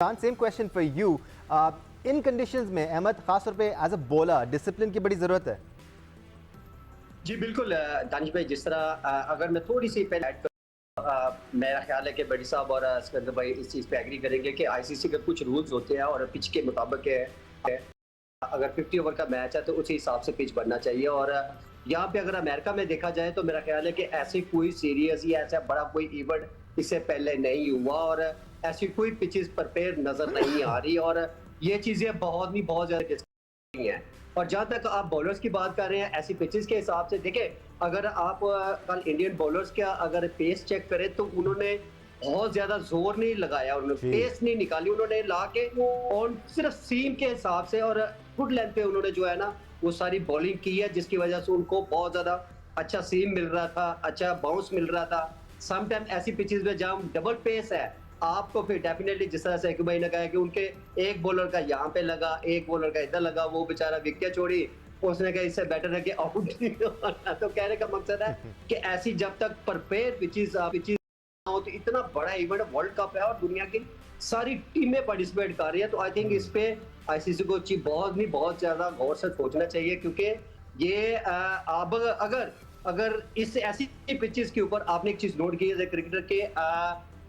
Same question for you. In conditions में अहमद, खास तौर पे एज अ बॉलर डिसिप्लिन की बड़ी ज़रूरत है। जी बिल्कुल दानिश भाई, जिस तरह अगर मैं थोड़ी सी पहले ऐड करूं, मेरा ख्याल है कि बड़ी साहब और सिकंदर भाई इस चीज़ पे एग्री करेंगे कि आईसीसी के कुछ रूल्स होते हैं और पिच के मुताबिक है। अगर 50 ओवर का मैच है तो उसी हिसाब से पिच बनना चाहिए। और यहाँ पे अगर अमेरिका में देखा जाए तो मेरा ख्याल है कि ऐसी कोई सीरीज या ऐसा बड़ा कोई इवेंट इससे पहले नहीं हुआ और ऐसी कोई पिचेस प्रिपेयर नजर नहीं आ रही। और ये चीजें बहुत ज्यादा डिस्कस हैं। और जहां तक आप बॉलर्स की बात कर रहे हैं ऐसी पिचेस के हिसाब से, देखें अगर आप कल इंडियन बॉलर्स का अगर पेस चेक करें तो उन्होंने बहुत ज्यादा जोर नहीं लगाया, उन्होंने पेस नहीं निकाली, उन्होंने ला के और सिर्फ सीम के हिसाब से और गुड लेंथ पे उन्होंने जो है ना वो सारी बॉलिंग की है, जिसकी वजह से उनको बहुत ज्यादा अच्छा सीम मिल रहा था, अच्छा बाउंस मिल रहा था। समटाइम ऐसी पिचेस में जहां डबल पेस है आपको फिर डेफिनेटली, जिस तरह से भाई ने कहा कि उनके एक बॉलर का यहाँ पे लगा, एक बॉलर का इधर लगा, वो बेचारा विकेट छोड़ी, उसने कहा इससे बेटर है कि आउट नहीं होना। तो कहने का मकसद है कि ऐसी जब तक प्रिपेयर पिचेस हो तो इतना बड़ा इवेंट वर्ल्ड कप है और दुनिया की सारी टीमें पार्टिसिपेट कर रही है, तो आई थिंक इस पे आईसीसी को बहुत ज्यादा गौर से सोचना चाहिए। क्योंकि ये अब अगर इस ऐसी पिचेस के ऊपर आपने एक चीज नोट की है क्रिकेटर के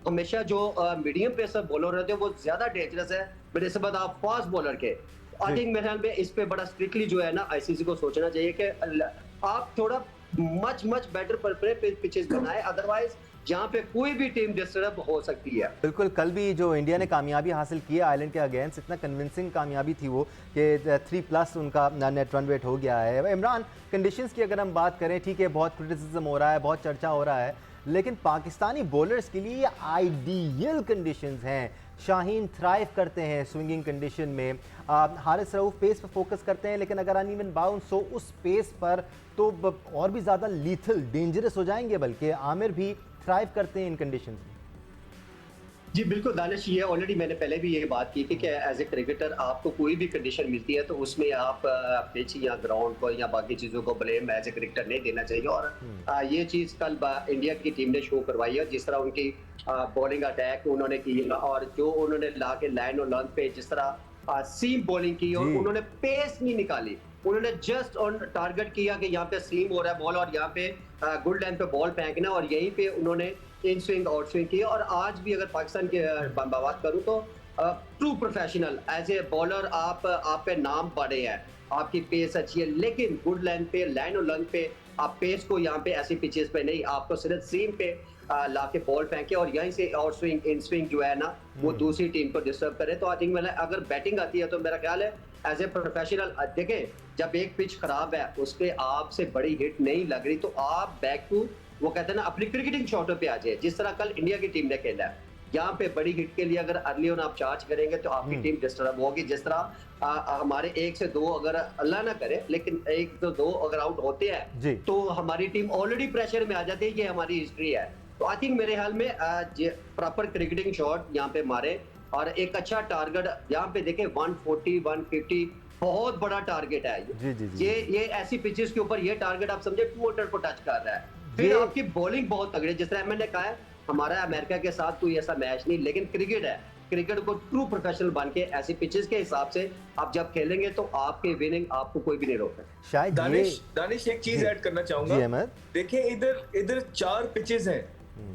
हमेशा जो मीडियम पेसर बॉलर रहते हैं वो ज्यादा डेंजरस है बनस्बत आप फास्ट बॉलर के। आई थिंक मेरे ख्याल में इस पे बड़ा स्ट्रिक्टली जो है ना आईसीसी को सोचना चाहिए कि आप थोड़ा मच बेटर प्रिपेयर पिचेस बनाए, अदरवाइज जहां पे कोई भी टीम डिस्टर्ब हो सकती है। बिल्कुल, कल भी जो इंडिया ने कामयाबी हासिल की है आयरलैंड के अगेंस्ट, इतना कन्विंसिंग कामयाबी थी वो कि 3+ उनका नेट रन रेट हो गया है। इमरान, कंडीशंस की अगर हम बात करें, ठीक है बहुत क्रिटिसिज्म हो रहा है, बहुत चर्चा हो रहा है, लेकिन पाकिस्तानी बॉलर्स के लिए ये आइडियल कंडीशंस हैं। शाहीन थ्राइव करते हैं स्विंगिंग कंडीशन में, हारिस रऊफ पेस पर फोकस करते हैं, लेकिन अगर अनइवन बाउंस हो उस पेस पर तो और भी ज़्यादा लीथल डेंजरस हो जाएंगे। बल्कि आमिर भी थ्राइव करते हैं इन कंडीशंस में। जी बिल्कुल दानिश, ये ऑलरेडी मैंने पहले भी ये बात की थी कि एज ए क्रिकेटर आपको कोई भी कंडीशन मिलती है तो उसमें आप पिच या ग्राउंड को या बाकी चीज़ों को ब्लेम एज ए क्रिकेटर नहीं देना चाहिए। और ये चीज़ कल इंडिया की टीम ने शो करवाई है, जिस तरह उनकी बॉलिंग अटैक उन्होंने की और जो उन्होंने ला के लाइन और लेंथ पे जिस तरह सीम बॉलिंग की और उन्होंने पेस नहीं निकाली, उन्होंने जस्ट ऑन टारगेट किया कि यहाँ पे सीम हो रहा है बॉल और यहाँ पे गुड लेंथ पे बॉल फेंकना और यहीं पे उन्होंने इन स्विंग आउट स्विंग किया। और आज भी अगर पाकिस्तान की बात करूं तो true professional as a bowler आप पे नाम पड़े हैं, आपकी पेस अच्छी है, लेकिन गुड लेंथ पे लाइन और लेंथ पे आप पेस को यहाँ पे ऐसी पिचेस पे नहीं, आपको सिर्फ सीम पे ला के बॉल फेंके और यहीं से आउट स्विंग इन स्विंग जो है ना वो दूसरी टीम को डिस्टर्ब करे। तो आई थिंक अगर बैटिंग आती है तो मेरा ख्याल है एज ए प्रोफेशनल, देखें जब एक पिच खराब है उस पर आपसे बड़ी हिट नहीं लग रही तो आप बैक टू वो कहते हैं ना अपनी क्रिकेटिंग शॉटों पे आ जाए। जिस तरह कल इंडिया की टीम ने खेला है, यहाँ पे बड़ी हिट के लिए अगर अर्ली ऑन आप चार्ज करेंगे तो आपकी टीम डिस्टर्ब होगी। जिस तरह हमारे 1 से 2 अगर अल्लाह ना करे लेकिन 1 से 2 अगर आउट होते हैं तो हमारी टीम ऑलरेडी प्रेशर में आ जाती है, ये हमारी हिस्ट्री है। तो आई थिंक मेरे ख्याल में प्रॉपर क्रिकेटिंग शॉट यहाँ पे मारे और एक अच्छा टारगेट यहाँ पे देखे 140 150 बहुत बड़ा टारगेट है। ये ऐसी पिचेस के ऊपर ये टारगेट आप समझे 200 को टच कर रहा है। फिर आपकी बॉलिंग बहुत तगड़ी, जिस तरह मैंने कहा है हमारा अमेरिका के साथ कोई ऐसा मैच नहीं, लेकिन क्रिकेट है, क्रिकेट को ट्रू प्रोफेशनल बन के ऐसी पिचेस के हिसाब से आप जब खेलेंगे तो आपके विनिंग आपको कोई भी नहीं रोक सकता। शायद दानिश एक चीज ऐड करना चाहूंगा। देखिए इधर 4 पिचेस हैं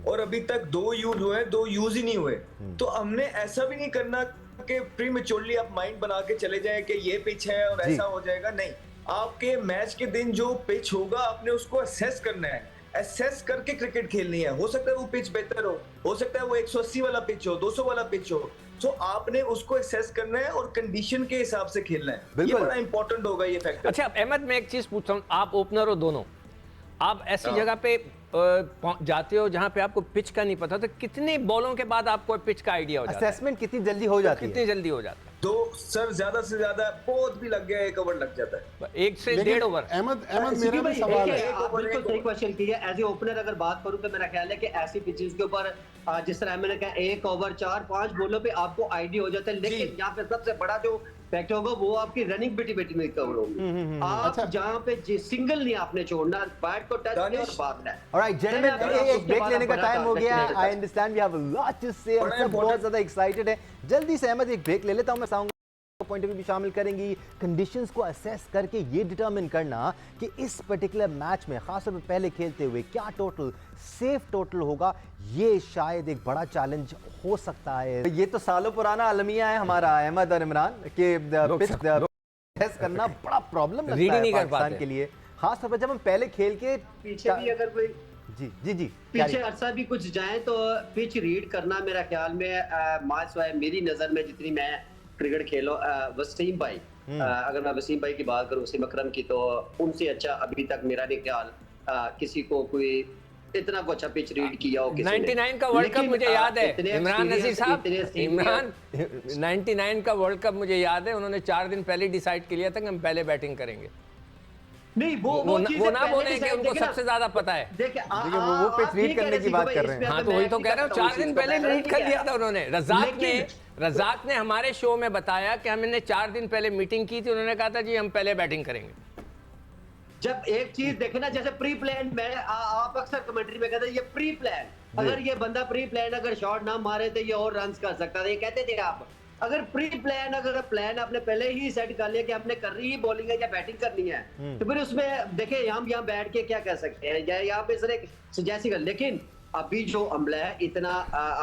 और अभी तक 2 यूज हुए हैं, 2 यूज ही नहीं हुए। तो हमने ऐसा भी नहीं करना कि प्रीमेच्योरली आप माइंड बना के चले जाएं कि ये पिच है और ऐसा हो जाएगा। नहीं, आपके मैच के दिन जो पिच होगा आपने उसको असेस करना है, असेस करके क्रिकेट खेलनी है। हो सकता है वो पिच बेहतर हो सकता है वो 180 वाला पिच हो, 200 वाला पिच हो, तो आपने उसको असेस करना है और कंडीशन के हिसाब से खेलना है। ये बड़ा इंपॉर्टेंट होगा ये फैक्टर। अच्छा अहमद, मैं एक चीज पूछता हूँ, आप ओपनर हो दोनों, आप ऐसी जगह पे जाते हो जहां पे आपको पिच का नहीं पता, तो कितने बॉलों के बाद आपको पिच का आइडिया हो जाता है? असेसमेंट कितनी जल्दी हो जाती है? कितनी जल्दी हो जाता है? तो सर ज्यादा से ज्यादा बहुत भी लग गया 1 ओवर लग जाता है, 1 से 1.5 ओवर। अहमद मेरा भी सवाल है, बिल्कुल सही क्वेश्चन की है। एज ए ओपनर अगर बात करूं तो मेरा ख्याल है कि ऐसी पिचेस के ऊपर जिस तरह मैंने कहा 1 ओवर 4-5 बॉलों पे आपको आइडिया हो जाता है, लेकिन यहाँ पे सबसे बड़ा जो फैक्ट होगा वो आपकी रनिंग बेटी में कवर होगी। आप जहाँ पे सिंगल नहीं आपने छोड़ना, बैट को टच नहीं और भागना है। ऑलराइट जेंटलमैन, एक ब्रेक लेने का टाइम हो गया। I understand we have a lot to say, हम सब बहुत ज्यादा एक्साइटेड है जल्दी से अहमद एक ब्रेक ले लेता हूं, मैं चाहूंगा पॉइंट ऑफ व्यू भी शामिल करेंगी। कंडीशंस को असेस करके ये डिटरमिन करना कि इस पर्टिकुलर मैच में खासतौर पर पहले खेलते हुए क्या टोटल सेफ टोटल होगा, ये शायद एक बड़ा चैलेंज हो सकता है। ये तो सालों पुराना अलमिया है हमारा अहमद और इमरान के पिच करना बड़ा प्रॉब्लम लगता है पाकिस्तान के लिए, खासतौर पर जब हम पहले खेल के पीछे भी अगर कोई जी पीछे अरसा भी कुछ जाए तो पिच रीड करना मेरा ख्याल में मेरी नजर में जितनी मैं क्रिकेट खेलो वसीम भाई, अगर मैं वसीम भाई की बात करूं, वसीम अकरम की, तो उनसे अच्छा अभी तक मेरा नहीं ख्याल किसी को कोई इतना को अच्छा पिच रीड किया हो किसी 99 का वर्ल्ड कप मुझे याद है इमरान नसीर साहब, इमरान 99 का वर्ल्ड कप मुझे याद है, उन्होंने 4 दिन पहले डिसाइड किया था कि हम पहले बैटिंग करेंगे। नहीं वो ना बोले कि उनको सबसे ज्यादा पता है। देखिए वो पिच रीड करने की बात कर रहे हैं। हाँ तो वही तो कह रहा हूँ, 4 दिन पहले रीड कर लिया था उन्होंने। रजाक ने हमारे शो में बताया कि हमने 4 दिन पहले मीटिंग की थी, उन्होंने कहा था जी हम पहले बैटिंग करेंगे। जब एक चीज देखे ना, जैसे प्री प्लान, मैं आप अक्सर कमेंट्री में कहते हैं ये प्री प्लान, अगर ये बंदा प्री प्लान अगर शॉट ना मारे तो ये और रन कर सकता था, ये कहते थे आप। अगर प्री प्लान अगर प्लान आपने पहले ही सेट कर लिया कि आपने करनी ही बॉलिंग है या बैटिंग करनी है, तो फिर उसमें देखिए हम यहाँ बैठ के क्या कह सकते हैं, या यहाँ पे सर जैसी कर। लेकिन अभी जो अमला है, इतना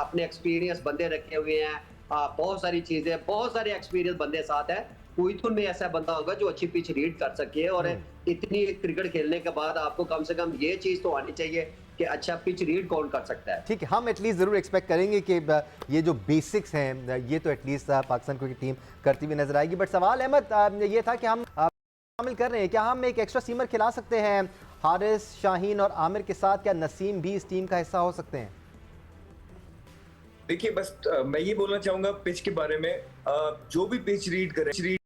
अपने एक्सपीरियंस बंदे रखे हुए हैं, बहुत सारी चीजें, बहुत सारे एक्सपीरियंस बंदे साथ है, कोई तो में ऐसा बंदा होगा जो अच्छी पिच रीड कर सके। और इतनी क्रिकेट खेलने के बाद आपको कम से कम ये चीज तो आनी चाहिए कि अच्छा पिच रीड कौन कर सकता है। ठीक है, हम एटलीस्ट जरूर एक्सपेक्ट करेंगे कि ये जो बेसिक्स हैं ये तो एटलीस्ट पाकिस्तान क्रिकेट टीम करती हुई नजर आएगी। बट सवाल अहमद ये था कि हम शामिल कर रहे हैं, क्या हम एक एक्स्ट्रा सीमर खिला सकते हैं हारिस, शाहीन और आमिर के साथ? क्या नसीम भी इस टीम का हिस्सा हो सकते हैं? देखिए बस मैं ये बोलना चाहूंगा पिच के बारे में, जो भी पिच रीड करे,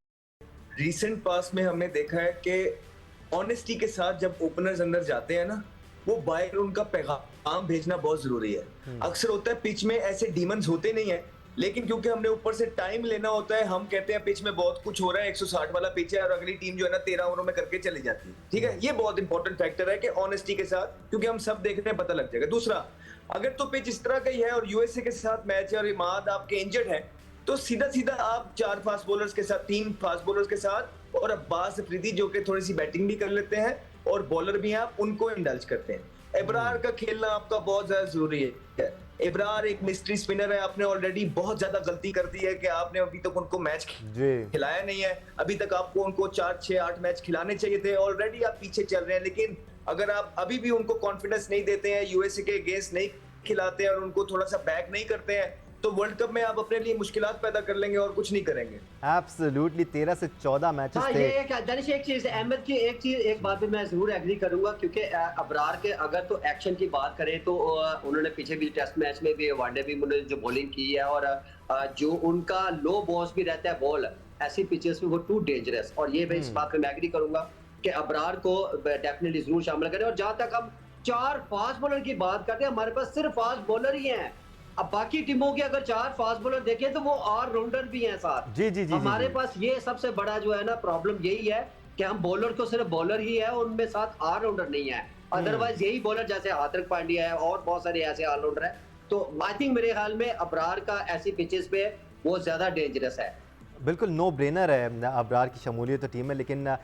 रिसेंट पास में हमने देखा है कि ऑनेस्टी के साथ जब ओपनर्स अंदर जाते हैं ना, वो बाहर उनका पैगाम भेजना बहुत जरूरी है। अक्सर होता है पिच में ऐसे डीमंस होते नहीं है, लेकिन क्योंकि हमने ऊपर से टाइम लेना होता है, हम कहते हैं पिच में बहुत कुछ हो रहा है, 160 वाला पिच है और अगली टीम जो है ना 13 ओवरों में करके चली जाती है। ठीक है, ये बहुत इंपॉर्टेंट फैक्टर है कि ऑनेस्टी के साथ, क्योंकि हम सब देख रहे हैं, पता लग जाएगा। दूसरा, अगर तो पिच इस तरह का ही है और यूएसए के साथ मैच है और इमाद आपके इंजर्ड है, तो सीधा सीधा आप 4 फास्ट बॉलर्स के साथ, 3 फास्ट बॉलर्स के साथ और अब्बास अफरीदी जो कि थोड़ी सी बैटिंग भी कर लेते हैं और बॉलर भी हैं, आप उनको इंडल्ज करते हैं। इब्रार का खेलना आपका बहुत ज्यादा जरूरी है। इब्रार एक मिस्ट्री स्पिनर है, आपने ऑलरेडी बहुत ज्यादा गलती कर दी है कि आपने अभी तक उनको मैच खिलाया नहीं है। अभी तक आपको उनको 4, 6, 8 मैच खिलाने चाहिए थे, ऑलरेडी आप पीछे चल रहे हैं। लेकिन अगर आप अभी भी उनको कॉन्फिडेंस नहीं देते हैं, यूएसए के अगेंस्ट नहीं खिलाते हैं और उनको थोड़ा सा बैक नहीं करते हैं, तो वर्ल्ड कप में आप अपने लिए मुश्किलात पैदा कर लेंगे और कुछ नहीं करेंगे। एब्सोल्युटली 13 से 14 मैचेस थे। ये दानिश एक चीज अहमद की एक बात पे मैं जरूर एग्री करूंगा, क्योंकि अबरार के अगर तो एक्शन की बात करें तो उन्होंने पीछे भी टेस्ट मैच में भी, वनडे भी उन्होंने जो बॉलिंग की है, और जो उनका लो बॉस भी रहता है बॉल ऐसी पिचेस में, वो टू डेंजरस। और ये मैं इस बात पे मैं एग्री करूंगा कि अबरार को डेफिनेटली जरूर शामिल करें। और जहां तक हम 4 फास्ट बॉलर की बात करते हैं, हमारे पास सिर्फ फास्ट बॉलर ही हैं। अब बाकी टीमों के अगर 4 फास्ट बॉलर देखें तो वो ऑलराउंडर भी हैं साथ। जी हमारे पास ये सबसे बड़ा जो है ना प्रॉब्लम यही है कि हम बॉलर तो सिर्फ बॉलर ही है, उनमें साथ ऑलराउंडर नहीं है। अदरवाइज यही बॉलर जैसे हार्दिक पांड्या है और बहुत सारे ऐसे ऑलराउंडर है, तो आई थिंक मेरे ख्याल में अबरार का ऐसी पिचेस पे वो ज्यादा डेंजरस है। बिल्कुल नो ब्रेनर है अबरार की शमूलियत तो टीम में, लेकिन